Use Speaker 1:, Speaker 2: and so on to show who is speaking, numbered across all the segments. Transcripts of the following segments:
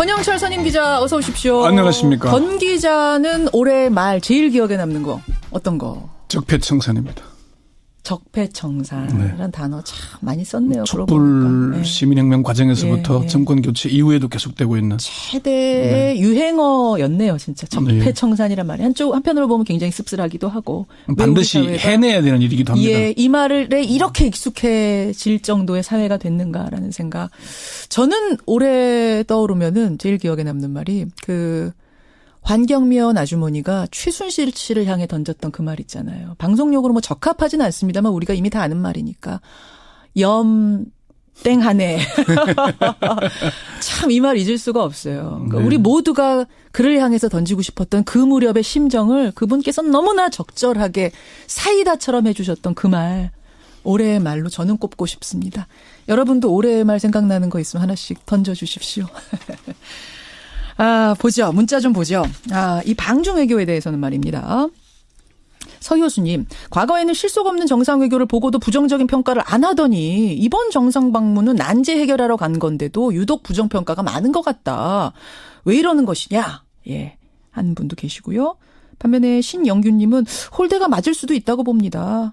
Speaker 1: 권영철 선임 기자 어서 오십시오.
Speaker 2: 안녕하십니까.
Speaker 1: 권 기자는 올해 말 제일 기억에 남는 거 어떤 거?
Speaker 2: 적폐청산입니다.
Speaker 1: 적폐청산이라는 단어 참 많이 썼네요.
Speaker 2: 촛불
Speaker 1: 네.
Speaker 2: 시민혁명 과정에서부터
Speaker 1: 예.
Speaker 2: 정권 교체 이후에도 계속되고 있는
Speaker 1: 최대의 유행어였네요. 진짜 적폐청산이란 말이 한편으로 보면 굉장히 씁쓸하기도 하고
Speaker 2: 반드시 해내야 되는 일이기도 합니다.
Speaker 1: 예, 이 말에 이렇게 익숙해질 정도의 사회가 됐는가라는 생각. 저는 올해 떠오르면은 제일 기억에 남는 말이 환경미화원 아주머니가 최순실 씨를 향해 던졌던 그 말 있잖아요. 방송용으로 뭐 적합하진 않습니다만 우리가 이미 다 아는 말이니까. 땡하네. 참 이 말 잊을 수가 없어요. 그러니까
Speaker 2: 네.
Speaker 1: 우리 모두가 그를 향해서 던지고 싶었던 그 무렵의 심정을 그분께서 너무나 적절하게 사이다처럼 해주셨던 그 말. 올해의 말로 저는 꼽고 싶습니다. 여러분도 올해의 말 생각나는 거 있으면 하나씩 던져주십시오. 보죠. 문자 좀 보죠. 이 방중외교에 대해서는 말입니다. 서효수님, 과거에는 실속 없는 정상외교를 보고도 부정적인 평가를 안 하더니 이번 정상 방문은 난제 해결하러 간 건데도 유독 부정평가가 많은 것 같다. 왜 이러는 것이냐? 예, 한 분도 계시고요. 반면에 신영규님은 홀대가 맞을 수도 있다고 봅니다.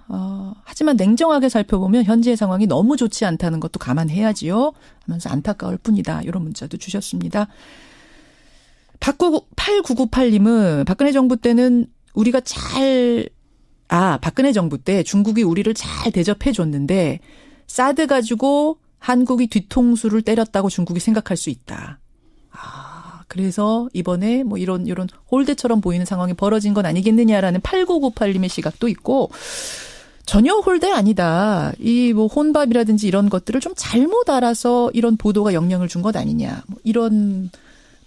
Speaker 1: 하지만 냉정하게 살펴보면 현재의 상황이 너무 좋지 않다는 것도 감안해야지요. 하면서 안타까울 뿐이다. 이런 문자도 주셨습니다. 8998님은 박근혜 정부 때는 우리가 박근혜 정부 때 중국이 우리를 잘 대접해 줬는데 사드 가지고 한국이 뒤통수를 때렸다고 중국이 생각할 수 있다. 그래서 이번에 뭐 이런 홀대처럼 보이는 상황이 벌어진 건 아니겠느냐라는 8998님의 시각도 있고 전혀 홀대 아니다. 이 뭐 혼밥이라든지 이런 것들을 좀 잘못 알아서 이런 보도가 영향을 준 것 아니냐. 뭐 이런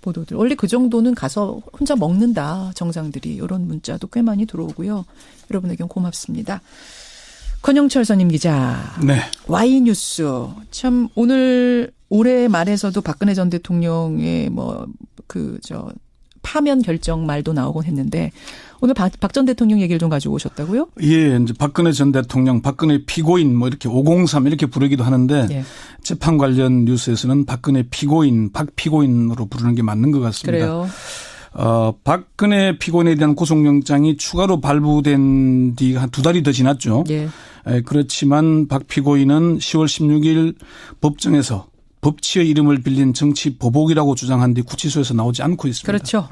Speaker 1: 보도들. 원래 그 정도는 가서 혼자 먹는다. 정상들이. 이런 문자도 꽤 많이 들어오고요. 여러분 의견 고맙습니다. 권영철 선임 기자.
Speaker 2: 네.
Speaker 1: Y뉴스. 참 올해 말에서도 박근혜 전 대통령의 파면 결정 말도 나오곤 했는데 오늘 박 전 대통령 얘기를 좀 가지고 오셨다고요?
Speaker 2: 예, 이제 박근혜 전 대통령, 박근혜 피고인 이렇게 503 이렇게 부르기도 하는데
Speaker 1: 예.
Speaker 2: 재판 관련 뉴스에서는 박근혜 피고인, 박피고인으로 부르는 게 맞는 것 같습니다.
Speaker 1: 그래요.
Speaker 2: 박근혜 피고인에 대한 구속영장이 추가로 발부된 뒤가 한 2달이 더 지났죠.
Speaker 1: 예.
Speaker 2: 그렇지만 박 피고인은 10월 16일 법정에서 법치의 이름을 빌린 정치 보복이라고 주장한 뒤 구치소에서 나오지 않고 있습니다.
Speaker 1: 그렇죠.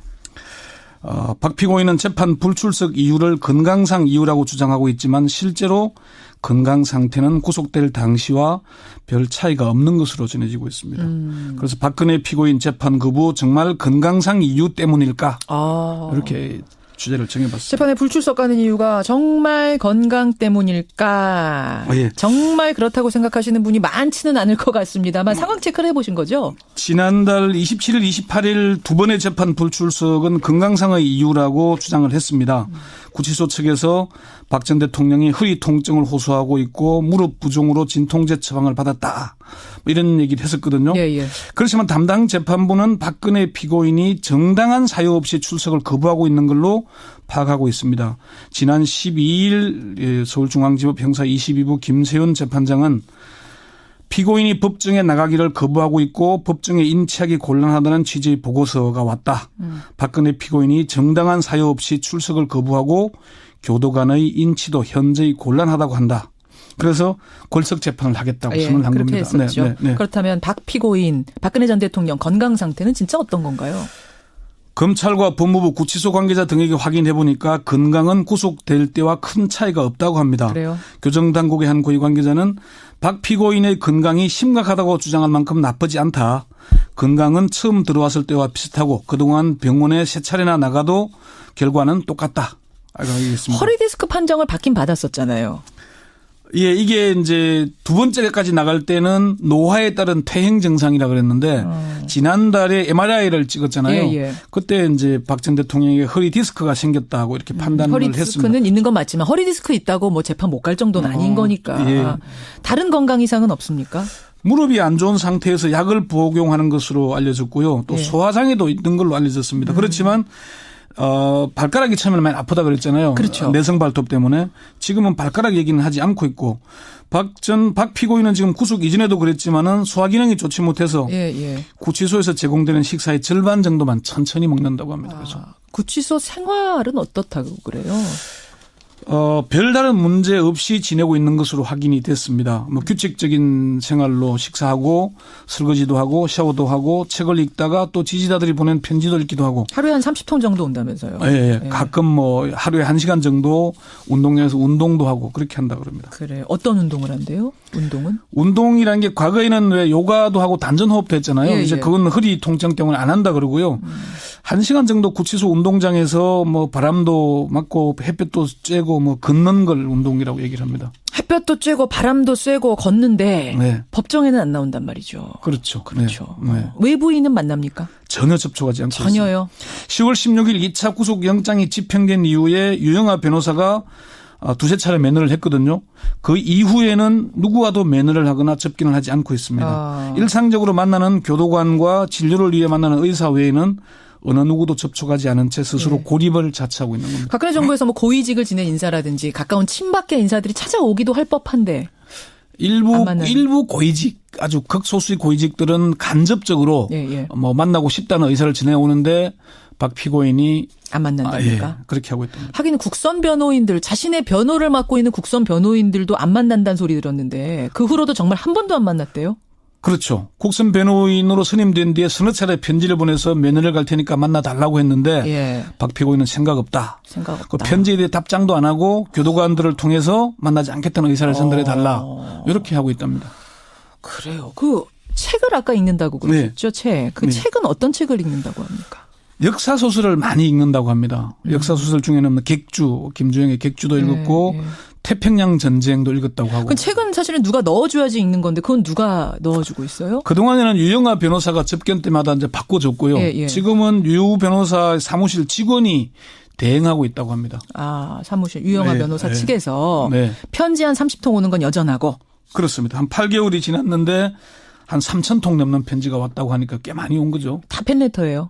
Speaker 2: 박 피고인은 재판 불출석 이유를 건강상 이유라고 주장하고 있지만 실제로 건강 상태는 구속될 당시와 별 차이가 없는 것으로 전해지고 있습니다. 그래서 박근혜 피고인 재판 거부 정말 건강상 이유 때문일까? 이렇게 주제를 정해봤습니다.
Speaker 1: 재판에 불출석하는 이유가 정말 건강 때문일까?
Speaker 2: 예.
Speaker 1: 정말 그렇다고 생각하시는 분이 많지는 않을 것 같습니다만 상황 체크를 해보신 거죠?
Speaker 2: 지난달 27일, 28일 두 번의 재판 불출석은 건강상의 이유라고 주장을 했습니다. 구치소 측에서 박 전 대통령이 허리 통증을 호소하고 있고 무릎 부종으로 진통제 처방을 받았다. 이런 얘기를 했었거든요.
Speaker 1: 예.
Speaker 2: 그렇지만 담당 재판부는 박근혜 피고인이 정당한 사유 없이 출석을 거부하고 있는 걸로 파악하고 있습니다. 지난 12일 서울중앙지법 형사 22부 김세윤 재판장은 피고인이 법정에 나가기를 거부하고 있고 법정에 인치하기 곤란하다는 취지의 보고서가 왔다. 박근혜 피고인이 정당한 사유 없이 출석을 거부하고 교도 간의 인치도 현저히 곤란하다고 한다. 그래서 골석 재판을 하겠다고 선언한
Speaker 1: 그렇게
Speaker 2: 겁니다.
Speaker 1: 했었죠.
Speaker 2: 네.
Speaker 1: 그렇다면 박 피고인, 박근혜 전 대통령 건강 상태는 진짜 어떤 건가요?
Speaker 2: 검찰과 법무부 구치소 관계자 등에게 확인해 보니까 건강은 구속될 때와 큰 차이가 없다고 합니다.
Speaker 1: 그래요?
Speaker 2: 교정당국의 한 고위 관계자는 박 피고인의 건강이 심각하다고 주장할 만큼 나쁘지 않다. 건강은 처음 들어왔을 때와 비슷하고 그동안 병원에 3차례나 나가도 결과는 똑같다. 알겠습니다.
Speaker 1: 허리 디스크 판정을 받긴 받았었잖아요.
Speaker 2: 예, 이게 이제 두 번째까지 나갈 때는 노화에 따른 퇴행 증상이라 그랬는데 지난달에 MRI를 찍었잖아요.
Speaker 1: 예.
Speaker 2: 그때 이제 박 전 대통령에게 허리 디스크가 생겼다고 이렇게 판단을
Speaker 1: 허리
Speaker 2: 했습니다.
Speaker 1: 디스크는 있는 건 맞지만 허리 디스크 있다고 뭐 재판 못 갈 정도는 아닌 거니까.
Speaker 2: 예.
Speaker 1: 다른 건강 이상은 없습니까?
Speaker 2: 무릎이 안 좋은 상태에서 약을 복용하는 것으로 알려졌고요. 또
Speaker 1: 예.
Speaker 2: 소화장애도 있는 걸로 알려졌습니다. 그렇지만 발가락이 처음에는 많이 아프다 그랬잖아요.
Speaker 1: 그렇죠.
Speaker 2: 내성 발톱 때문에. 지금은 발가락 얘기는 하지 않고 있고 박 피고인은 지금 구속 이전에도 그랬지만은 소화 기능이 좋지 못해서 구치소에서 제공되는 식사의 절반 정도만 천천히 먹는다고 합니다. 그래서
Speaker 1: 구치소 생활은 어떻다고 그래요?
Speaker 2: 별다른 문제 없이 지내고 있는 것으로 확인이 됐습니다. 뭐 규칙적인 생활로 식사하고 설거지도 하고 샤워도 하고 책을 읽다가 또 지지자들이 보낸 편지도 읽기도 하고.
Speaker 1: 하루에 한 30통 정도 온다면서요?
Speaker 2: 예. 가끔 뭐 하루에 1시간 정도 운동장에서 운동도 하고 그렇게 한다고 그럽니다.
Speaker 1: 그래. 어떤 운동을 한대요? 운동은?
Speaker 2: 운동이라는 게 과거에는 왜 요가도 하고 단전호흡도 했잖아요. 이제 그건 허리 통증 때문에 안 한다 그러고요. 1시간 정도 구치소 운동장에서 뭐 바람도 맞고 햇볕도 쬐고 뭐 걷는 걸 운동이라고 얘기를 합니다.
Speaker 1: 햇볕도 쬐고 바람도 쐬고 걷는데 법정에는 안 나온단 말이죠.
Speaker 2: 그렇죠.
Speaker 1: 네. 외부인은 만납니까?
Speaker 2: 전혀 접촉하지 않고 있습니다.
Speaker 1: 전혀요.
Speaker 2: 10월 16일 2차 구속영장이 집행된 이후에 유영하 변호사가 두세 차례 면회를 했거든요. 그 이후에는 누구와도 면회를 하거나 접견을 하지 않고 있습니다. 일상적으로 만나는 교도관과 진료를 위해 만나는 의사 외에는 어느 누구도 접촉하지 않은 채 스스로 고립을 자처하고 있는 겁니다.
Speaker 1: 박근혜 정부에서 뭐 고위직을 지낸 인사라든지 가까운 친박계 인사들이 찾아오기도 할 법한데
Speaker 2: 일부 고위직 아주 극소수의 고위직들은 간접적으로 뭐 만나고 싶다는 의사를 지내오는데 박 피고인이
Speaker 1: 안 만난답니까?
Speaker 2: 그렇게 하고 있답니다.
Speaker 1: 하긴 국선 변호인들 자신의 변호를 맡고 있는 국선 변호인들도 안 만난다는 소리 들었는데 그 후로도 정말 한 번도 안 만났대요?
Speaker 2: 그렇죠. 국선 변호인으로 선임된 뒤에 서너 차례 편지를 보내서 면회를 갈 테니까 만나달라고 했는데 박 피고인은 생각 없다. 그 편지에 대해 답장도 안 하고 교도관들을 통해서 만나지 않겠다는 의사를 전달해달라. 이렇게 하고 있답니다.
Speaker 1: 그래요. 그 책을 아까 읽는다고 그러셨죠? 책. 그 책은 어떤 책을 읽는다고 합니까?
Speaker 2: 역사소설을 많이 읽는다고 합니다. 역사소설 중에는 객주, 김주영의 객주도 읽었고 태평양 전쟁도 읽었다고 하고.
Speaker 1: 그 책은 사실은 누가 넣어줘야지 읽는 건데 그건 누가 넣어주고 있어요?
Speaker 2: 그동안에는 유영하 변호사가 접견 때마다 이제 바꿔줬고요. 지금은 유 변호사 사무실 직원이 대행하고 있다고 합니다.
Speaker 1: 사무실 유영하 변호사 측에서 편지 한 30통 오는 건 여전하고.
Speaker 2: 그렇습니다. 한 8개월이 지났는데 한 3,000통 넘는 편지가 왔다고 하니까 꽤 많이 온 거죠.
Speaker 1: 다 팬레터예요.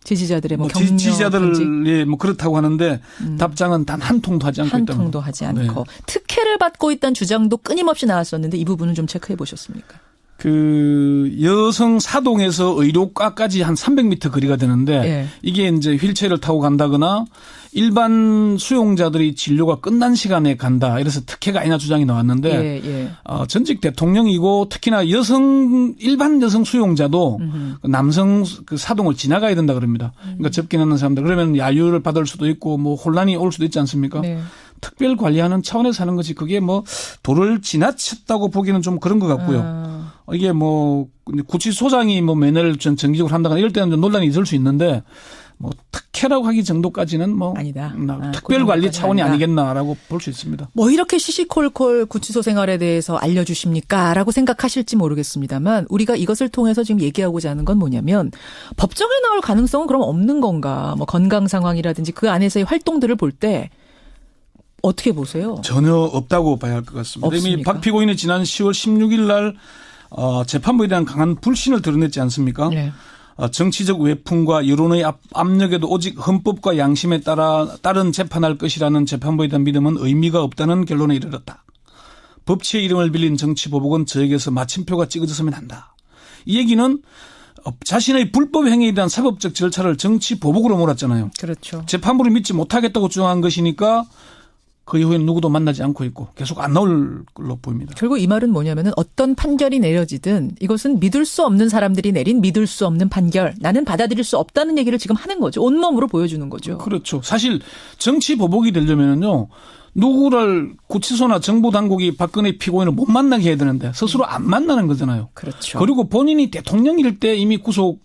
Speaker 1: 지지자들의 뭐 격려
Speaker 2: 지지자들이 뭐 그렇다고 하는데 답장은 단 한 통도 하지 않고 있다.
Speaker 1: 한 통도 하지 않고 특혜를 받고 있다는 주장도 끊임없이 나왔었는데 이 부분은 좀 체크해 보셨습니까?
Speaker 2: 그 여성 사동에서 의료과까지 한 300m 거리가 되는데 이게 이제 휠체어를 타고 간다거나 일반 수용자들이 진료가 끝난 시간에 간다. 이래서 특혜가 아니냐 주장이 나왔는데 전직 대통령이고 특히나 일반 여성 수용자도 남성 그 사동을 지나가야 된다 그럽니다. 그러니까 접견하는 사람들 그러면 야유를 받을 수도 있고 뭐 혼란이 올 수도 있지 않습니까? 특별 관리하는 차원에서 하는 것이 그게 뭐 도를 지나쳤다고 보기는 좀 그런 것 같고요. 이게 뭐 구치소장이 뭐 면회를 정기적으로 한다거나 이럴 때는 좀 논란이 있을 수 있는데 뭐 특혜라고 하기 정도까지는 뭐
Speaker 1: 아니다.
Speaker 2: 특별 관리 차원이 아니겠나라고 볼 수 있습니다.
Speaker 1: 뭐 이렇게 시시콜콜 구치소 생활에 대해서 알려주십니까라고 생각하실지 모르겠습니다만 우리가 이것을 통해서 지금 얘기하고자 하는 건 뭐냐면 법정에 나올 가능성은 그럼 없는 건가? 뭐 건강 상황이라든지 그 안에서의 활동들을 볼 때 어떻게 보세요?
Speaker 2: 전혀 없다고 봐야 할 것 같습니다. 없습니까? 이미 박 피고인이 지난 10월 16일 날 재판부에 대한 강한 불신을 드러냈지 않습니까? 정치적 외풍과 여론의 압력에도 오직 헌법과 양심에 따른 재판할 것이라는 재판부에 대한 믿음은 의미가 없다는 결론에 이르렀다. 법치의 이름을 빌린 정치보복은 저에게서 마침표가 찍어졌으면 한다. 이 얘기는 자신의 불법 행위에 대한 사법적 절차를 정치보복으로 몰았잖아요.
Speaker 1: 그렇죠.
Speaker 2: 재판부를 믿지 못하겠다고 주장한 것이니까 그 이후에는 누구도 만나지 않고 있고 계속 안 나올 걸로 보입니다.
Speaker 1: 결국 이 말은 뭐냐면은 어떤 판결이 내려지든 이것은 믿을 수 없는 사람들이 내린 믿을 수 없는 판결. 나는 받아들일 수 없다는 얘기를 지금 하는 거죠. 온몸으로 보여주는 거죠.
Speaker 2: 그렇죠. 사실 정치 보복이 되려면요. 누구를 구치소나 정부 당국이 박근혜 피고인을 못 만나게 해야 되는데 스스로 안 만나는 거잖아요.
Speaker 1: 그렇죠.
Speaker 2: 그리고 본인이 대통령일 때 이미 구속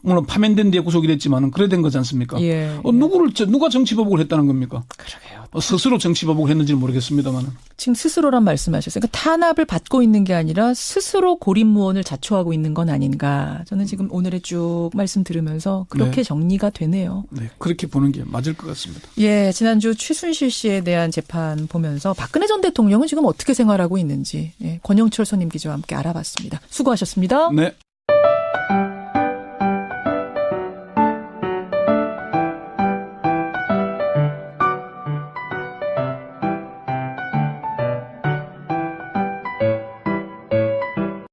Speaker 2: 물론 파면된 뒤에 구속이 됐지만은 그래 된 거지 않습니까? 누가 정치보복을 했다는 겁니까?
Speaker 1: 그러게요.
Speaker 2: 스스로 정치보복을 했는지는 모르겠습니다만은.
Speaker 1: 지금 스스로란 말씀하셨어요. 그러니까 탄압을 받고 있는 게 아니라 스스로 고립무원을 자초하고 있는 건 아닌가. 저는 지금 오늘의 쭉 말씀 들으면서 그렇게 정리가 되네요.
Speaker 2: 네, 그렇게 보는 게 맞을 것 같습니다.
Speaker 1: 지난주 최순실 씨에 대한 재판 보면서 박근혜 전 대통령은 지금 어떻게 생활하고 있는지 권영철 선임 기자와 함께 알아봤습니다. 수고하셨습니다.
Speaker 2: 네.